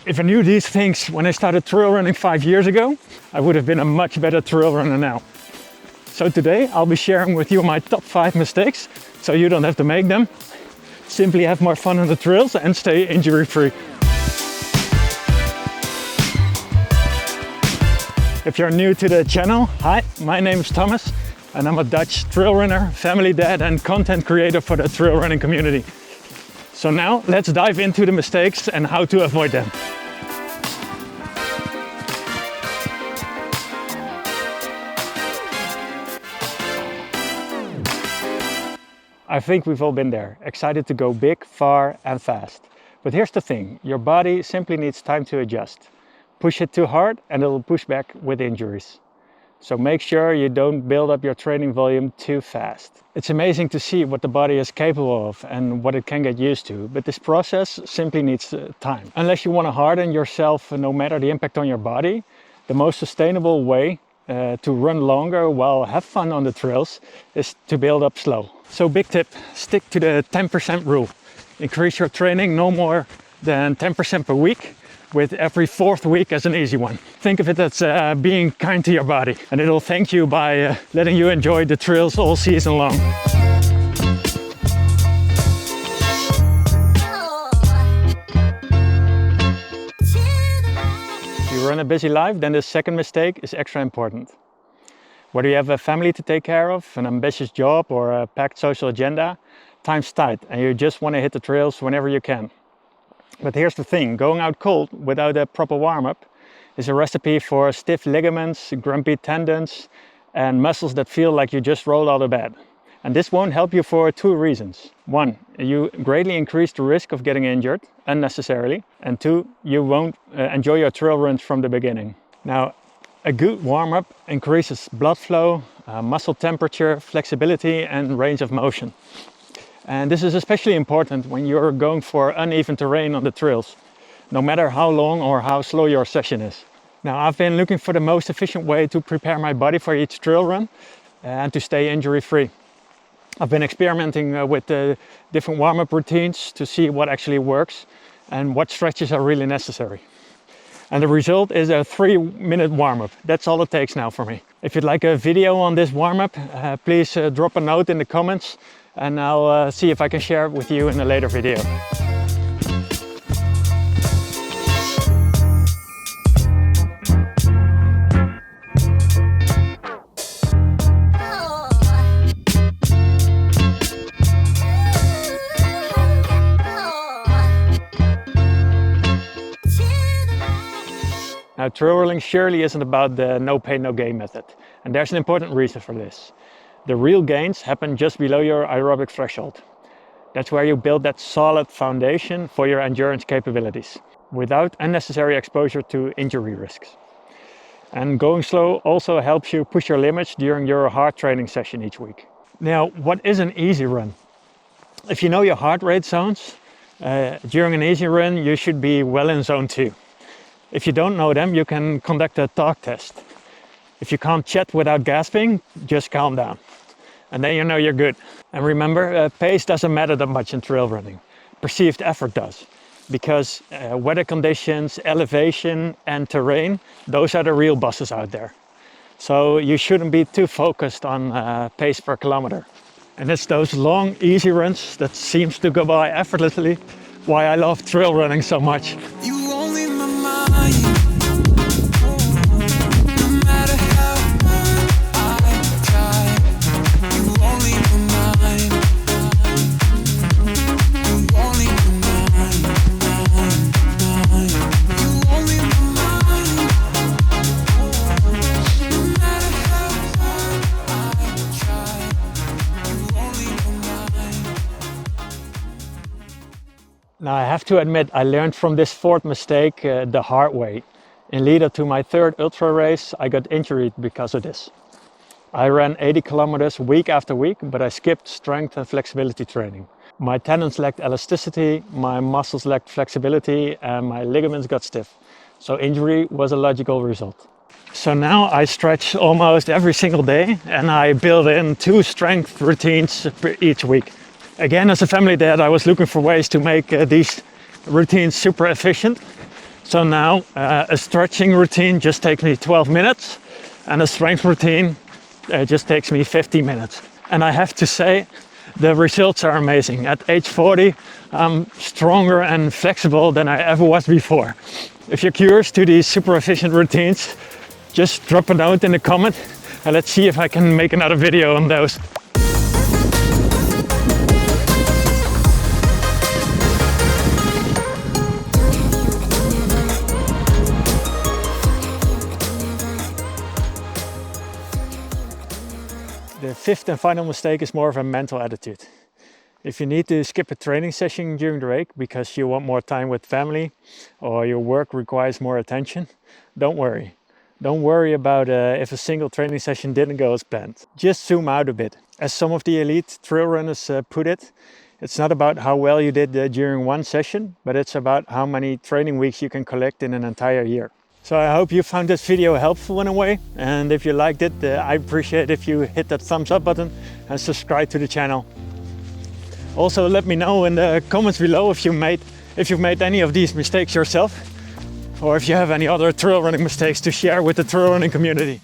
If I knew these things when I started trail running 5 years ago, I would have been a much better trail runner now. So today I'll be sharing with you my top 5 mistakes so you don't have to make them. Simply have more fun on the trails and stay injury free. If you're new to the channel, hi, my name is Thomas and I'm a Dutch trail runner, family dad and content creator for the trail running community. So now let's dive into the mistakes and how to avoid them. I think we've all been there, excited to go big, far and fast. But here's the thing, your body simply needs time to adjust. Push it too hard and it'll push back with injuries. So make sure you don't build up your training volume too fast. It's amazing to see what the body is capable of and what it can get used to, but this process simply needs time. Unless you want to harden yourself no matter the impact on your body, the most sustainable way to run longer while have fun on the trails is to build up slow. So big tip, stick to the 10% rule. Increase your training no more than 10% per week, with every 4th week as an easy one. Think of it as being kind to your body, and it'll thank you by letting you enjoy the trails all season long. If you run a busy life, then the second mistake is extra important. Whether you have a family to take care of, an ambitious job or a packed social agenda, time's tight and you just want to hit the trails whenever you can. But here's the thing, going out cold without a proper warm-up is a recipe for stiff ligaments, grumpy tendons and muscles that feel like you just rolled out of bed. And this won't help you for 2 reasons. 1, you greatly increase the risk of getting injured unnecessarily. And 2, you won't enjoy your trail runs from the beginning. Now, a good warm-up increases blood flow, muscle temperature, flexibility and range of motion. And this is especially important when you're going for uneven terrain on the trails, no matter how long or how slow your session is. Now, I've been looking for the most efficient way to prepare my body for each trail run and to stay injury-free. I've been experimenting with different warm-up routines to see what actually works and what stretches are really necessary. And the result is a 3-minute warm-up. That's all it takes now for me. If you'd like a video on this warm-up, please drop a note in the comments and I'll see if I can share it with you in a later video. Now, trail running surely isn't about the no pain, no gain method. And there's an important reason for this. The real gains happen just below your aerobic threshold. That's where you build that solid foundation for your endurance capabilities, without unnecessary exposure to injury risks. And going slow also helps you push your limits during your hard training session each week. Now, what is an easy run? If you know your heart rate zones, during an easy run you should be well in zone 2. If you don't know them, you can conduct a talk test. If you can't chat without gasping, just calm down. And then you know you're good. And remember, pace doesn't matter that much in trail running. Perceived effort does. Because weather conditions, elevation and terrain, those are the real bosses out there. So you shouldn't be too focused on pace per kilometer. And it's those long, easy runs that seems to go by effortlessly why I love trail running so much. Now, I have to admit, I learned from this 4th mistake the hard way. In lead up to my 3rd ultra race, I got injured because of this. I ran 80 kilometers week after week, but I skipped strength and flexibility training. My tendons lacked elasticity, my muscles lacked flexibility, and my ligaments got stiff. So injury was a logical result. So now I stretch almost every single day and I build in 2 strength routines each week. Again, as a family dad, I was looking for ways to make these routines super efficient. So now a stretching routine just takes me 12 minutes and a strength routine just takes me 50 minutes. And I have to say, the results are amazing. At age 40, I'm stronger and flexible than I ever was before. If you're curious to these super efficient routines, just drop a note in the comment and let's see if I can make another video on those. The fifth and final mistake is more of a mental attitude. If you need to skip a training session during the break because you want more time with family or your work requires more attention, don't worry. Don't worry about if a single training session didn't go as planned. Just zoom out a bit. As some of the elite trail runners put it, it's not about how well you did during one session, but it's about how many training weeks you can collect in an entire year. So I hope you found this video helpful in a way, and if you liked it, I appreciate if you hit that thumbs up button and subscribe to the channel. Also let me know in the comments below if you've made any of these mistakes yourself, or if you have any other trail running mistakes to share with the trail running community.